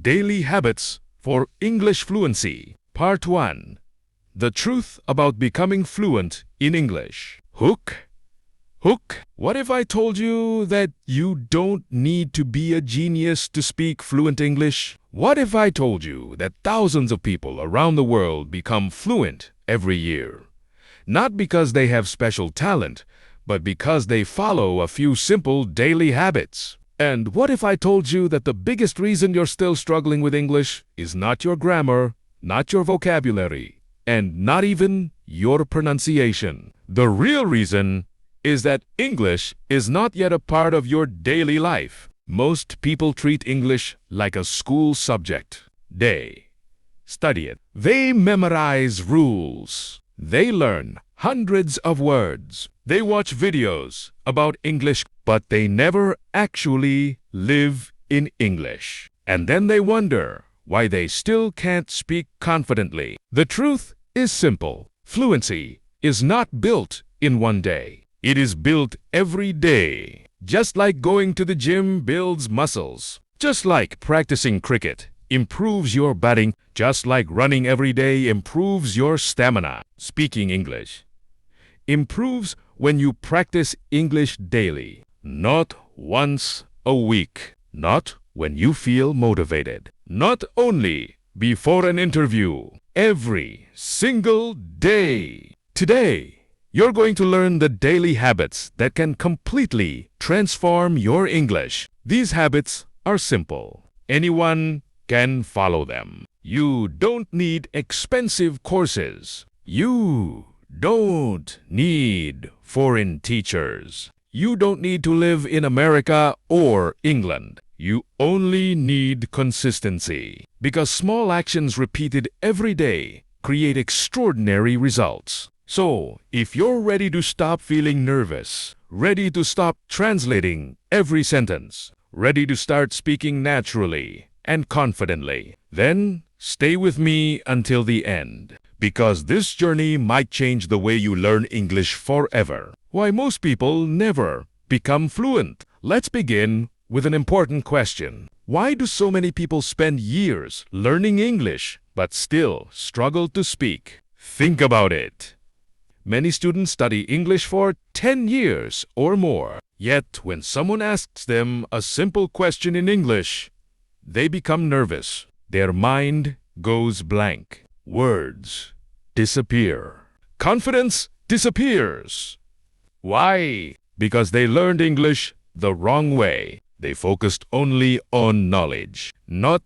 Daily Habits for English Fluency. Part 1. The Truth About Becoming Fluent in English. Hook. What if I told you that you don't need to be a genius to speak fluent English? What if I told you that thousands of people around the world become fluent every year? Not because they have special talent, but because they follow a few simple daily habits. And what if I told you that the biggest reason you're still struggling with English is not your grammar, not your vocabulary, and not even your pronunciation? The real reason is that English is not yet a part of your daily life. Most people treat English like a school subject. They study it. They memorize rules. They learn hundreds of words. They watch videos about English, but they never actually live in English. And then they wonder why they still can't speak confidently. The truth is simple. Fluency is not built in one day. It is built every day. Just like going to the gym builds muscles. Just like practicing cricket improves your batting. Just like running every day improves your stamina. Speaking English improves when you practice English daily. Not once a week. Not when you feel motivated. Not only before an interview. Every single day. Today, you're going to learn the daily habits that can completely transform your English. These habits are simple. Anyone can follow them. You don't need expensive courses. You don't need foreign teachers. You don't need to live in America or England. You only need consistency. Because small actions repeated every day create extraordinary results. So, if you're ready to stop feeling nervous, ready to stop translating every sentence, ready to start speaking naturally and confidently, then stay with me until the end. Because this journey might change the way you learn English forever. Why most people never become fluent. Let's begin with an important question. Why do so many people spend years learning English but still struggle to speak? Think about it. Many students study English for 10 years or more. Yet when someone asks them a simple question in English, they become nervous. Their mind goes blank. Words disappear. Confidence disappears. Why? Because they learned English the wrong way. They focused only on knowledge, not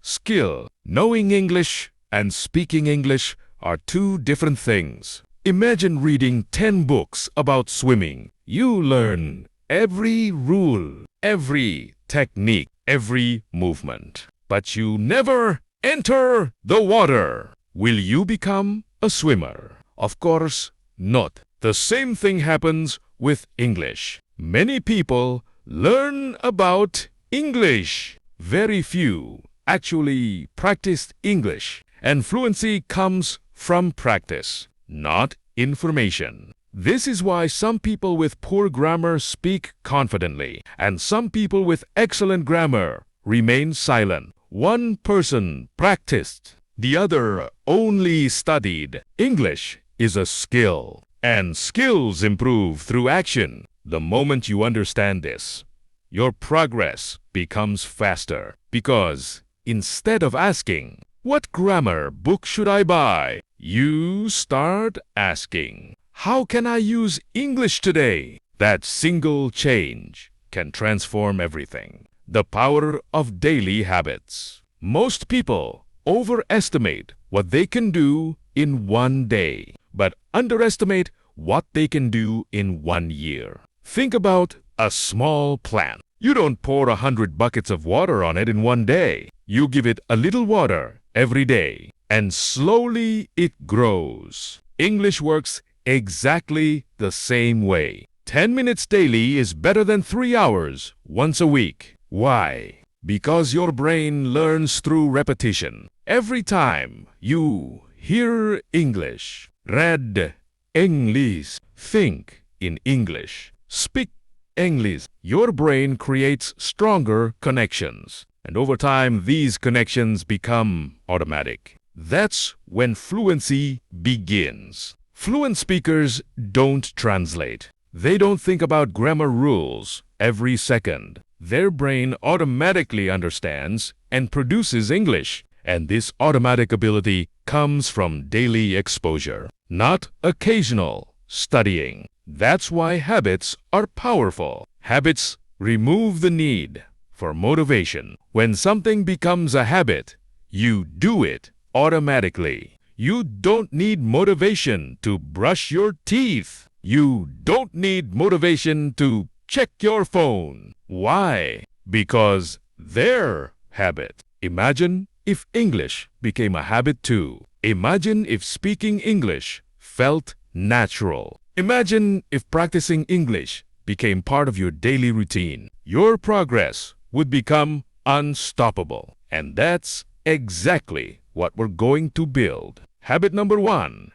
skill. Knowing English and speaking English are two different things. Imagine reading 10 books about swimming. You learn every rule, every technique, every movement. But you never enter the water. Will you become a swimmer? Of course not. The same thing happens with English. Many people learn about English. Very few actually practice English. And fluency comes from practice, not information. This is why some people with poor grammar speak confidently, and some people with excellent grammar remain silent. One person practiced, the other only studied. English is a skill, and skills improve through action. The moment you understand this, your progress becomes faster. Because instead of asking, "What grammar book should I buy?" you start asking, "How can I use English today?" That single change can transform everything. The power of daily habits. Most people overestimate what they can do in one day, but underestimate what they can do in 1 year. Think about a small plant. You don't pour 100 buckets of water on it in 1 day. You give it a little water every day, and slowly it grows. English works exactly the same way. 10 minutes daily is better than 3 hours once a week. Why? Because your brain learns through repetition. Every time you hear English, read English, think in English, speak English. Your brain creates stronger connections, and over time, these connections become automatic. That's when fluency begins. Fluent speakers don't translate. They don't think about grammar rules every second. Their brain automatically understands and produces English, and this automatic ability comes from daily exposure, not occasional studying. That's why habits are powerful. Habits remove the need for motivation. When something becomes a habit, you do it automatically. You don't need motivation to brush your teeth. You don't need motivation to check your phone. Why? Because they're habit. Imagine if English became a habit too. Imagine if speaking English felt natural. Imagine if practicing English became part of your daily routine. Your progress would become unstoppable. And that's exactly what we're going to build. Habit number 1.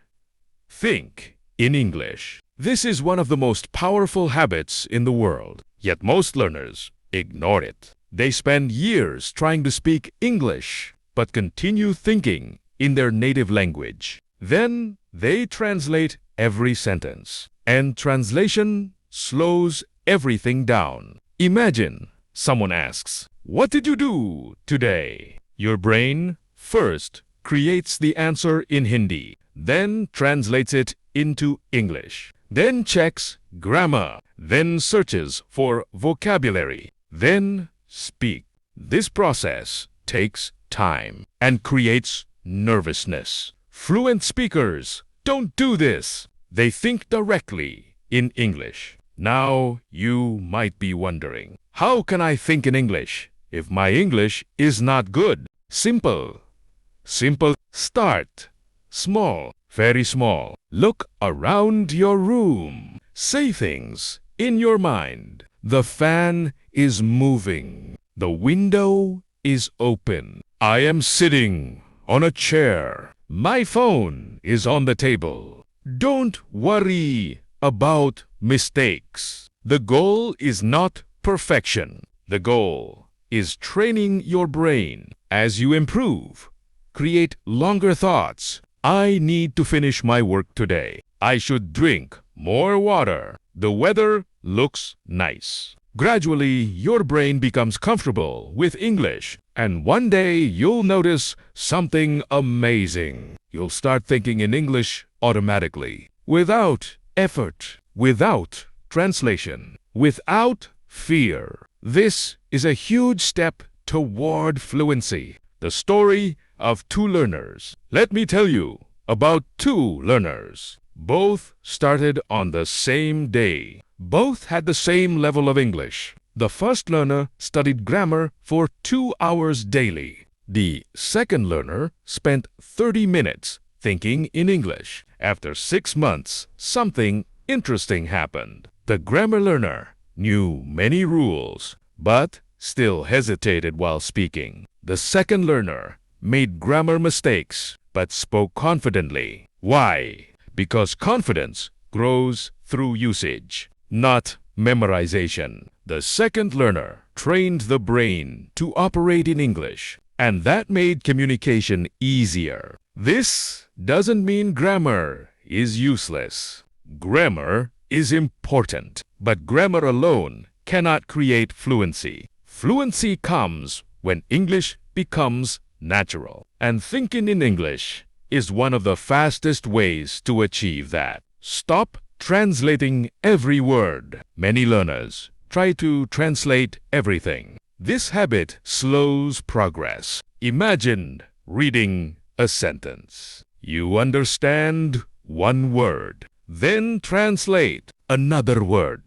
Think in English. This is one of the most powerful habits in the world, yet most learners ignore it. They spend years trying to speak English, but continue thinking in their native language. Then they translate every sentence, and translation slows everything down. Imagine someone asks, "What did you do today?" Your brain first creates the answer in Hindi, then translates it into English, then checks grammar, then searches for vocabulary, then speaks. This process takes time and creates nervousness. Fluent speakers don't do this. They think directly in English. Now you might be wondering, how can I think in English if my English is not good? Simple. Start small, very small. Look around your room. Say things in your mind. The fan is moving. The window is open. I am sitting on a chair. My phone is on the table. Don't worry about mistakes. The goal is not perfection. The goal is training your brain. As you improve, create longer thoughts. I need to finish my work today. I should drink more water. The weather looks nice. Gradually, your brain becomes comfortable with English, and one day you'll notice something amazing. You'll start thinking in English automatically, without effort, without translation, without fear. This is a huge step toward fluency. The story of two learners. Let me tell you about two learners. Both started on the same day. Both had the same level of English. The first learner studied grammar for 2 hours daily. The second learner spent 30 minutes thinking in English. After 6 months, something interesting happened. The grammar learner knew many rules, but still hesitated while speaking. The second learner made grammar mistakes, but spoke confidently. Why? Because confidence grows through usage, not memorization. The second learner trained the brain to operate in English, and that made communication easier. This doesn't mean grammar is useless. Grammar is important, but grammar alone cannot create fluency. Fluency comes when English becomes natural, and thinking in English is one of the fastest ways to achieve that. Stop translating every word. Many learners try to translate everything. This habit slows progress. Imagine reading a sentence. You understand one word, then translate another word.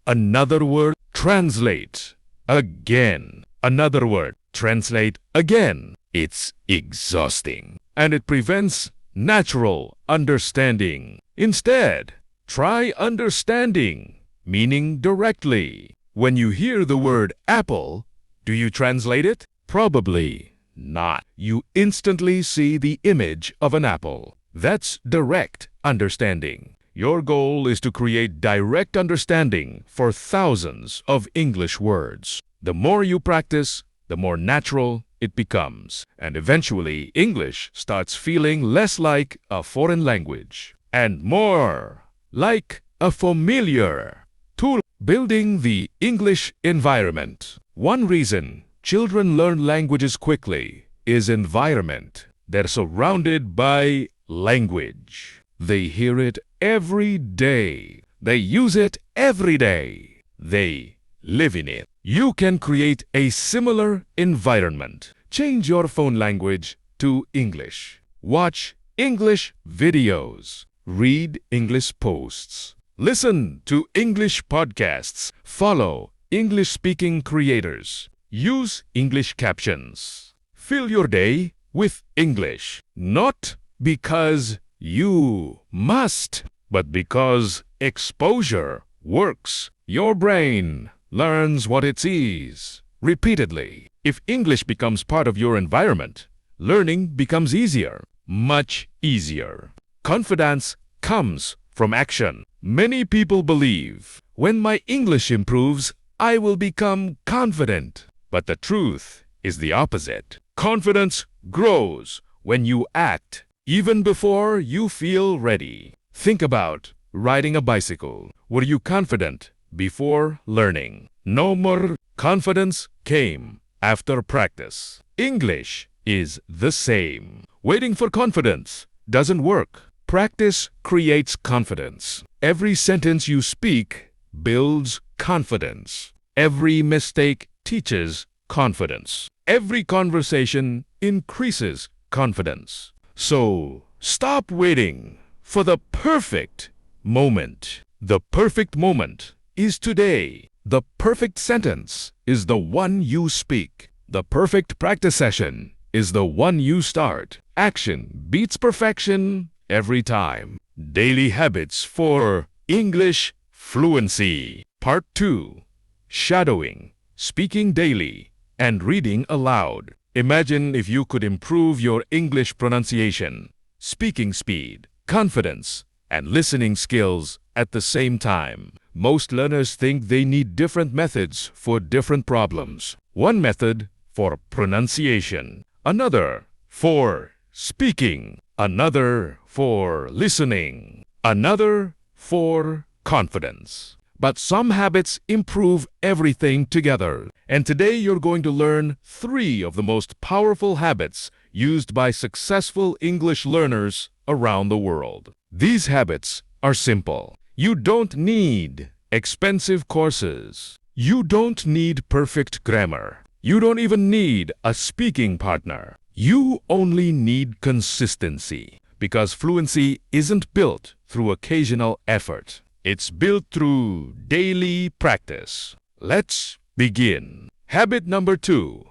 Another word, translate again. Another word, translate again. It's exhausting, and it prevents natural understanding. Instead, try understanding, meaning directly. When you hear the word apple, do you translate it? Probably not. You instantly see the image of an apple. That's direct understanding. Your goal is to create direct understanding for thousands of English words. The more you practice, the more natural it becomes. And eventually, English starts feeling less like a foreign language and more like a familiar tool. Building the English environment. One reason children learn languages quickly is environment. They're surrounded by language. They hear it every day. They use it every day. They live in it. You can create a similar environment. Change your phone language to English. Watch English videos. Read English posts. Listen to English podcasts. Follow English-speaking creators. Use English captions. Fill your day with English. Not because you must, but because exposure works. Your brain learns what it sees repeatedly. If English becomes part of your environment, learning becomes easier, much easier. Confidence comes from action. Many people believe, when my English improves, I will become confident. But the truth is the opposite. Confidence grows when you act, even before you feel ready. Think about riding a bicycle. Were you confident before learning? No more. Confidence came after practice. English is the same. Waiting for confidence doesn't work. Practice creates confidence. Every sentence you speak builds confidence. Every mistake teaches confidence. Every conversation increases confidence. So, stop waiting for the perfect moment. The perfect moment is today. The perfect sentence is the one you speak. The perfect practice session is the one you start. Action beats perfection every time. Daily habits for English fluency. Part 2. Shadowing, speaking daily, and reading aloud. Imagine if you could improve your English pronunciation, speaking speed, confidence, and listening skills at the same time. Most learners think they need different methods for different problems. One method for pronunciation, another for speaking, another for listening, another for confidence. But some habits improve everything together. And today you're going to learn 3 of the most powerful habits used by successful English learners around the world. These habits are simple. You don't need expensive courses. You don't need perfect grammar. You don't even need a speaking partner. You only need consistency. Because fluency isn't built through occasional effort. It's built through daily practice. Let's begin. Habit number 2.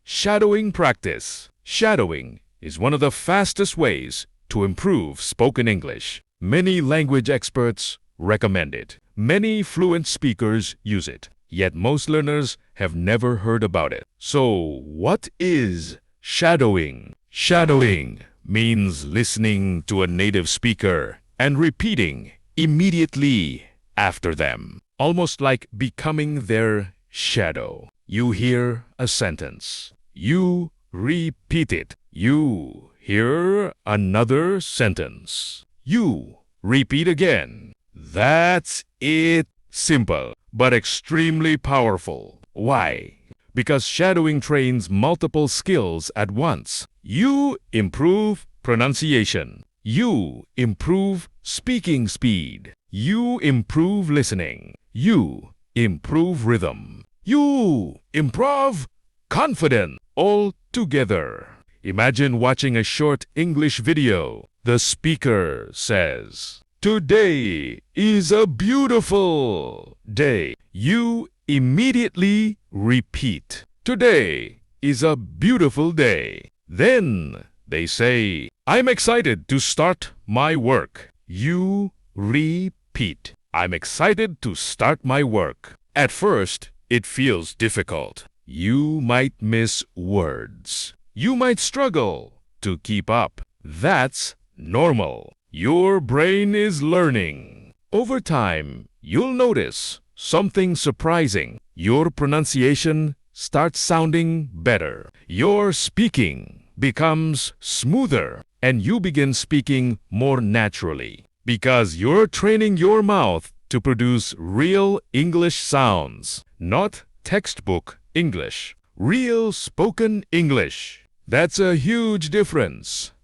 Shadowing practice. Shadowing is one of the fastest ways to improve spoken English. Many language experts recommend it. Many fluent speakers use it. Yet most learners have never heard about it. So, what is shadowing? Shadowing means listening to a native speaker and repeating immediately after them, almost like becoming their shadow. You hear a sentence. You repeat it. You hear another sentence. You repeat again. That's it. Simple, but extremely powerful. Why? Because shadowing trains multiple skills at once. You improve pronunciation. You improve speaking speed. You improve listening. You improve rhythm. You improve confidence. All together. Imagine watching a short English video. The speaker says, "Today is a beautiful day." You immediately repeat, "Today is a beautiful day." Then they say, "I'm excited to start my work." You repeat, "I'm excited to start my work." At first, it feels difficult. You might miss words. You might struggle to keep up. That's normal. your brain is learning. Over time, you'll notice something surprising. Your pronunciation starts sounding better. Your speaking becomes smoother, and you begin speaking more naturally because you're training your mouth to produce real English sounds, not textbook English, real spoken English. That's a huge difference.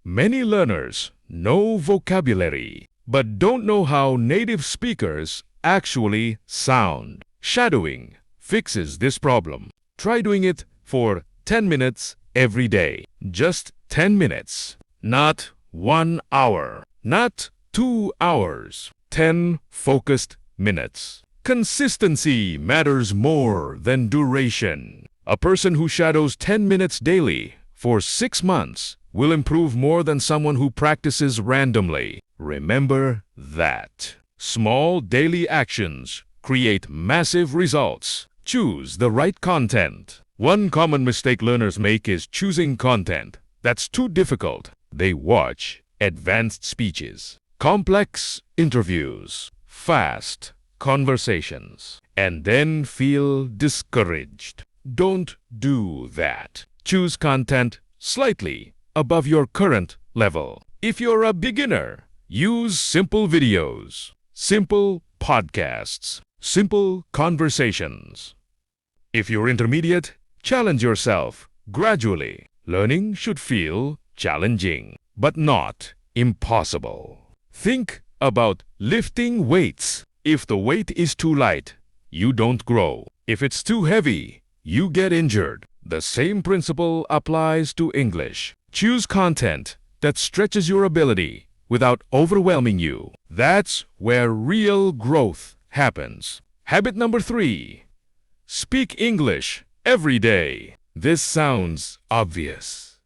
Many learners know vocabulary, but don't know how native speakers actually sound. Shadowing fixes this problem. Try doing it for 10 minutes every day. Just 10 minutes. Not 1 hour. Not 2 hours. 10 focused minutes. Consistency matters more than duration. A person who shadows 10 minutes daily for 6 months will improve more than someone who practices randomly. Remember that. Small daily actions create massive results. Choose the right content. One common mistake learners make is choosing content that's too difficult. They watch advanced speeches, complex interviews, fast conversations, and then feel discouraged. Don't do that. Choose content slightly above your current level. If you're a beginner, use simple videos, simple podcasts, simple conversations. If you're intermediate, challenge yourself gradually. Learning should feel challenging, but not impossible. Think about lifting weights. If the weight is too light, you don't grow. If it's too heavy, you get injured. The same principle applies to English. Choose content that stretches your ability without overwhelming you. That's where real growth happens. Habit number 3. Speak English every day. This sounds obvious,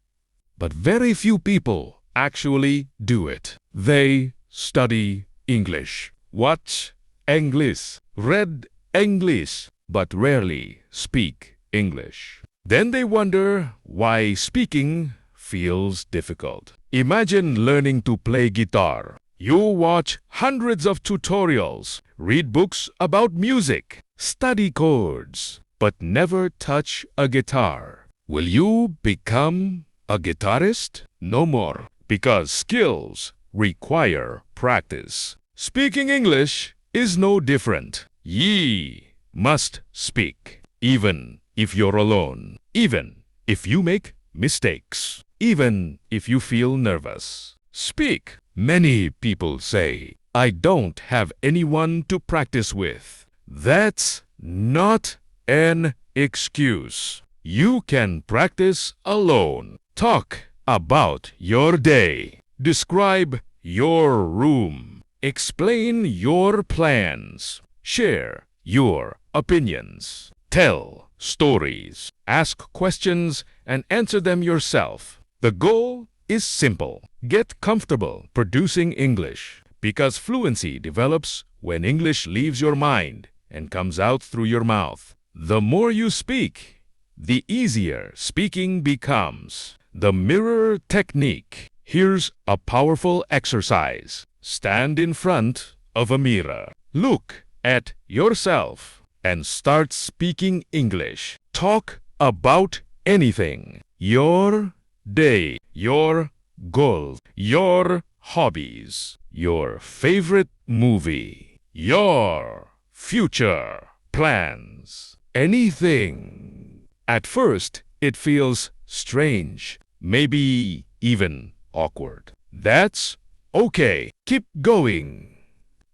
but very few people actually do it. They study English, watch English, read English, but rarely speak English. Then they wonder why speaking feels difficult. Imagine learning to play guitar. You watch hundreds of tutorials, read books about music, study chords, but never touch a guitar. Will you become a guitarist? No more, because skills require practice. Speaking English is no different. Ye must speak, even if you're alone, even if you make mistakes, even if you feel nervous. Speak. Many people say, I don't have anyone to practice with. That's not an excuse. You can practice alone. Talk about your day. Describe your room. Explain your plans. Share your opinions. Tell stories. Ask questions and answer them yourself. The goal is simple. Get comfortable producing English, because fluency develops when English leaves your mind and comes out through your mouth. The more you speak, the easier speaking becomes. The mirror technique. Here's a powerful exercise. Stand in front of a mirror. Look at yourself and start speaking English. Talk about anything. Your day, your goals, your hobbies, your favorite movie, your future plans, anything. At first, it feels strange, maybe even awkward. That's okay. Keep going.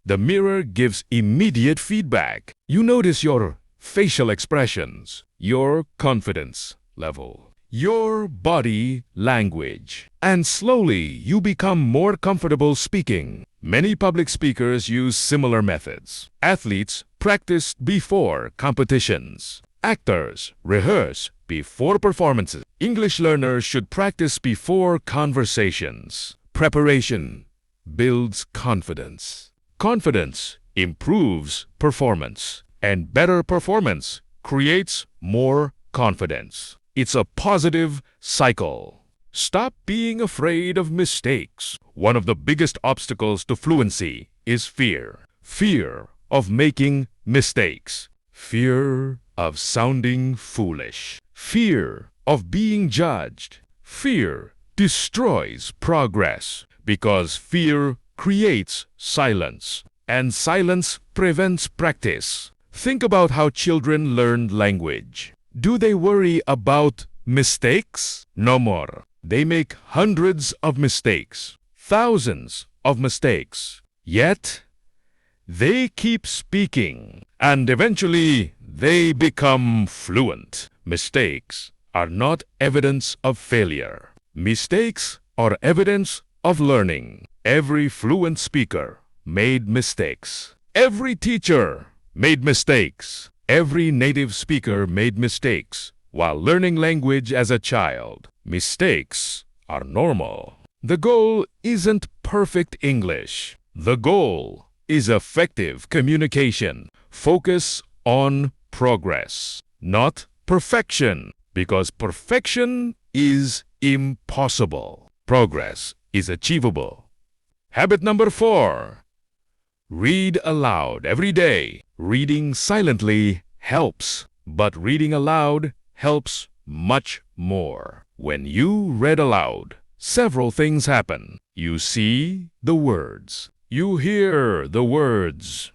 The mirror gives immediate feedback. You notice your facial expressions, your confidence level, your body language, and slowly you become more comfortable speaking. Many public speakers use similar methods. Athletes practice before competitions. Actors rehearse before performances. English learners should practice before conversations. Preparation builds confidence. Confidence improves performance, and better performance creates more confidence. It's a positive cycle. Stop being afraid of mistakes. One of the biggest obstacles to fluency is fear. Fear of making mistakes. Fear of sounding foolish. Fear of being judged. Fear destroys progress because fear creates silence, and silence prevents practice. Think about how children learn language. Do they worry about mistakes? No more. They make hundreds of mistakes, thousands of mistakes. Yet, they keep speaking, and eventually they become fluent. Mistakes are not evidence of failure. Mistakes are evidence of learning. Every fluent speaker made mistakes. Every teacher made mistakes. Every native speaker made mistakes while learning language as a child. Mistakes are normal. The goal isn't perfect English. The goal is effective communication. Focus on progress, not perfection, because perfection is impossible. Progress is achievable. Habit number 4. Read aloud every day. Reading silently helps, but reading aloud helps much more. When you read aloud, several things happen. You see the words. You hear the words.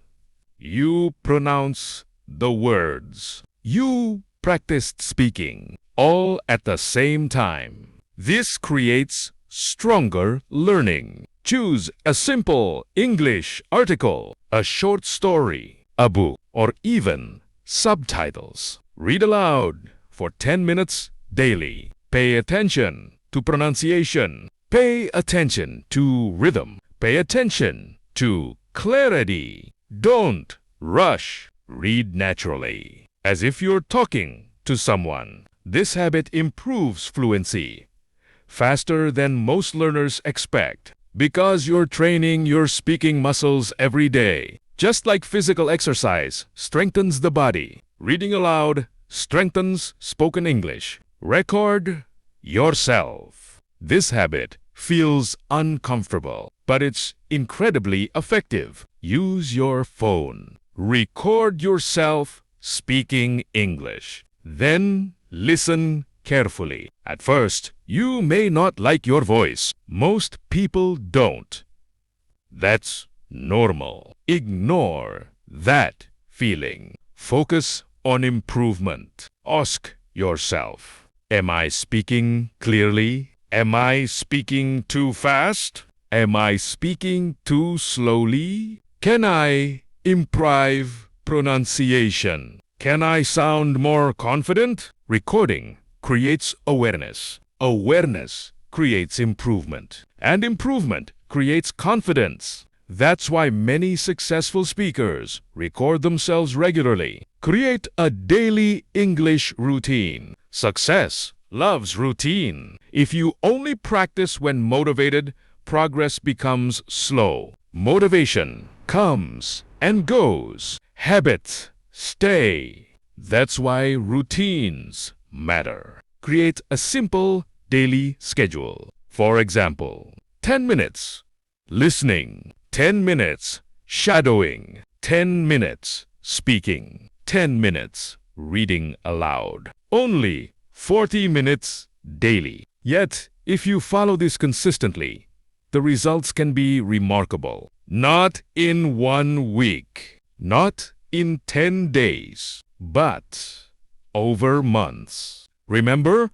You pronounce the words. You practiced speaking, all at the same time. This creates stronger learning. Choose a simple English article, a short story, a book, or even subtitles. Read aloud for 10 minutes daily. Pay attention to pronunciation. Pay attention to rhythm. Pay attention to clarity. Don't rush. Read naturally, as if you're talking to someone. This habit improves fluency faster than most learners expect, because you're training your speaking muscles every day. Just like physical exercise strengthens the body, reading aloud strengthens spoken English. Record yourself. This habit feels uncomfortable, but it's incredibly effective. Use your phone. Record yourself speaking English. Then listen carefully. At first, you may not like your voice. Most people don't. That's normal. Ignore that feeling. Focus on improvement. Ask yourself, am I speaking clearly? Am I speaking too fast? Am I speaking too slowly? Can I improve pronunciation? Can I sound more confident? Recording creates awareness. Awareness creates improvement. And improvement creates confidence. That's why many successful speakers record themselves regularly. Create a daily English routine. Success loves routine. If you only practice when motivated, progress becomes slow. Motivation comes and goes. Habits stay. That's why routines matter. Create a simple daily schedule. For example, 10 minutes listening, 10 minutes shadowing, 10 minutes speaking, 10 minutes reading aloud. Only 40 minutes daily. Yet, if you follow this consistently, the results can be remarkable. Not in 1 week, not in 10 days, but over months. Remember,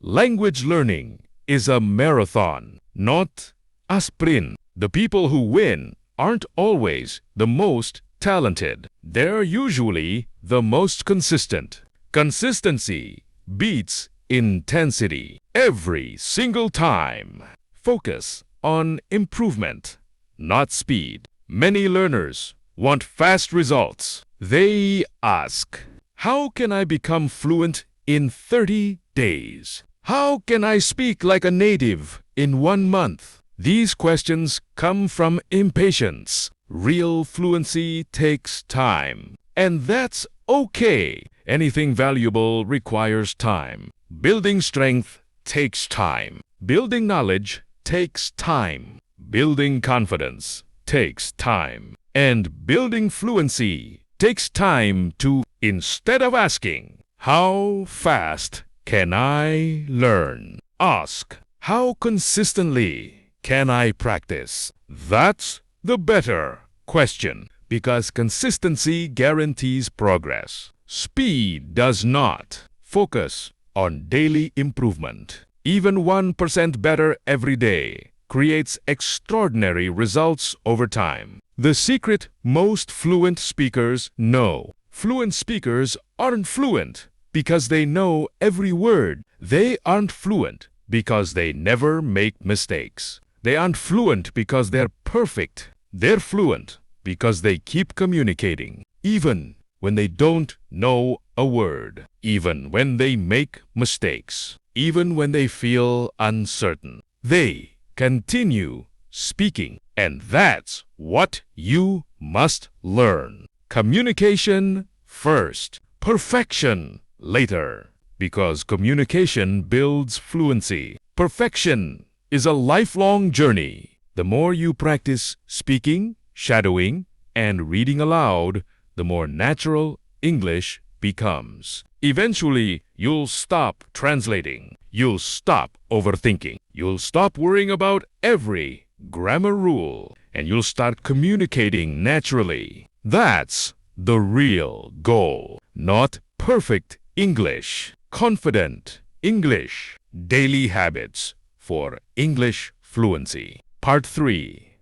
language learning is a marathon, not a sprint. The people who win aren't always the most talented. They're usually the most consistent. Consistency beats intensity every single time. Focus on improvement, not speed. Many learners want fast results. They ask, how can I become fluent in 30 days? How can I speak like a native in 1 month? These questions come from impatience. Real fluency takes time. And that's okay. Anything valuable requires time. Building strength takes time. Building knowledge takes time. Building confidence takes time. And building fluency takes time too. Instead of asking, "How fast can I learn?" ask, "How consistently can I practice?" That's the better question, because consistency guarantees progress. Speed does not. Focus on daily improvement. Even 1% better every day creates extraordinary results over time. The secret most fluent speakers know. Fluent speakers aren't fluent because they know every word. They aren't fluent because they never make mistakes. They aren't fluent because they're perfect. They're fluent because they keep communicating, even when they don't know a word, even when they make mistakes, even when they feel uncertain. They continue speaking, and that's what you must learn. Communication first, perfection later, because communication builds fluency. Perfection is a lifelong journey. The more you practice speaking, shadowing, and reading aloud, the more natural English becomes. Eventually, you'll stop translating. You'll stop overthinking. You'll stop worrying about every grammar rule, and you'll start communicating naturally. That's the real goal, not perfect English, confident English, daily habits for English fluency. Part 3.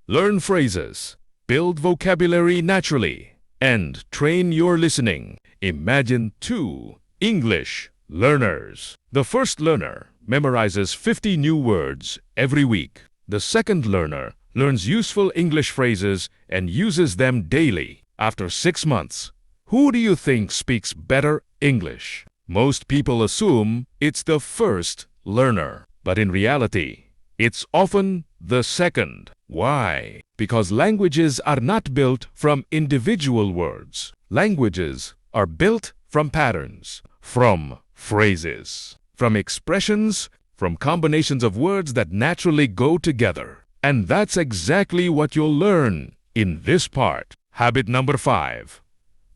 Learn phrases, build vocabulary naturally, and train your listening. Imagine 2 English learners. The first learner memorizes 50 new words every week. The second learner learns useful English phrases and uses them daily. After 6 months, who do you think speaks better English? Most people assume it's the first learner, but in reality, it's often the second. Why? Because languages are not built from individual words. Languages are built from patterns, from phrases, from expressions, from combinations of words that naturally go together. And that's exactly what you'll learn in this part. Habit number 5.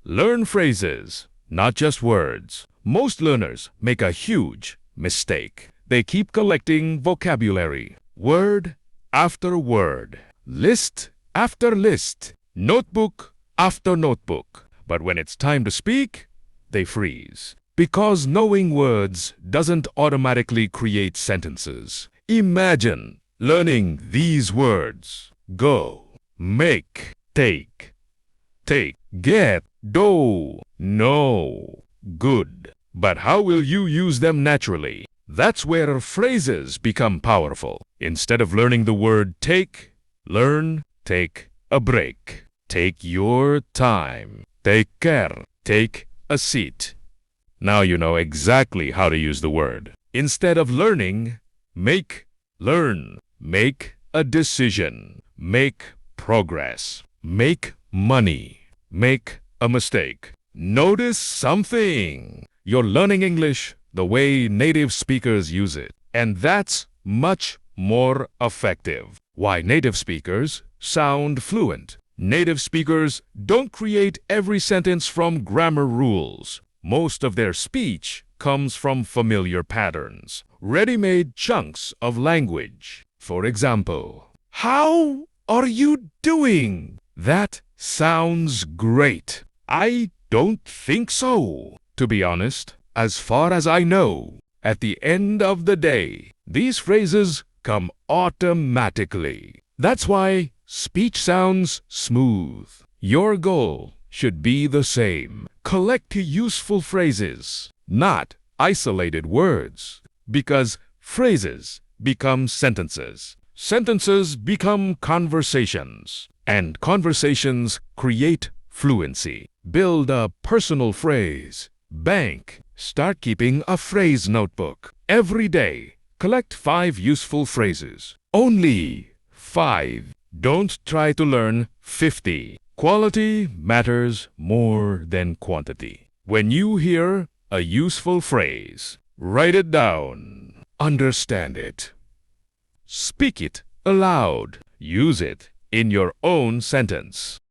Learn phrases, not just words. Most learners make a huge mistake. They keep collecting vocabulary, word after word, list after list, notebook after notebook. But when it's time to speak, they freeze. Because knowing words doesn't automatically create sentences. Imagine learning these words: go, make, take, get, do, know, good. But how will you use them naturally? That's where phrases become powerful. Instead of learning the word take, learn take a break. Take your time. Take care. Take a seat. Now you know exactly how to use the word. Instead of learning, make, learn. Make a decision. Make progress. Make money. Make a mistake. Notice something. You're learning English the way native speakers use it. And that's much more effective. Why native speakers sound fluent. Native speakers don't create every sentence from grammar rules. Most of their speech comes from familiar patterns, ready-made chunks of language. For example, how are you doing? That sounds great. I don't think so. To be honest, as far as I know, at the end of the day, these phrases come automatically. That's why speech sounds smooth. Your goal should be the same. Collect useful phrases, not isolated words, because phrases become sentences. Sentences become conversations, and conversations create fluency. Build a personal phrase. Bank. Start keeping a phrase notebook. Every day, collect 5 useful phrases. Only 5. Don't try to learn 50. Quality matters more than quantity. When you hear a useful phrase, write it down. Understand it. Speak it aloud. Use it in your own sentence.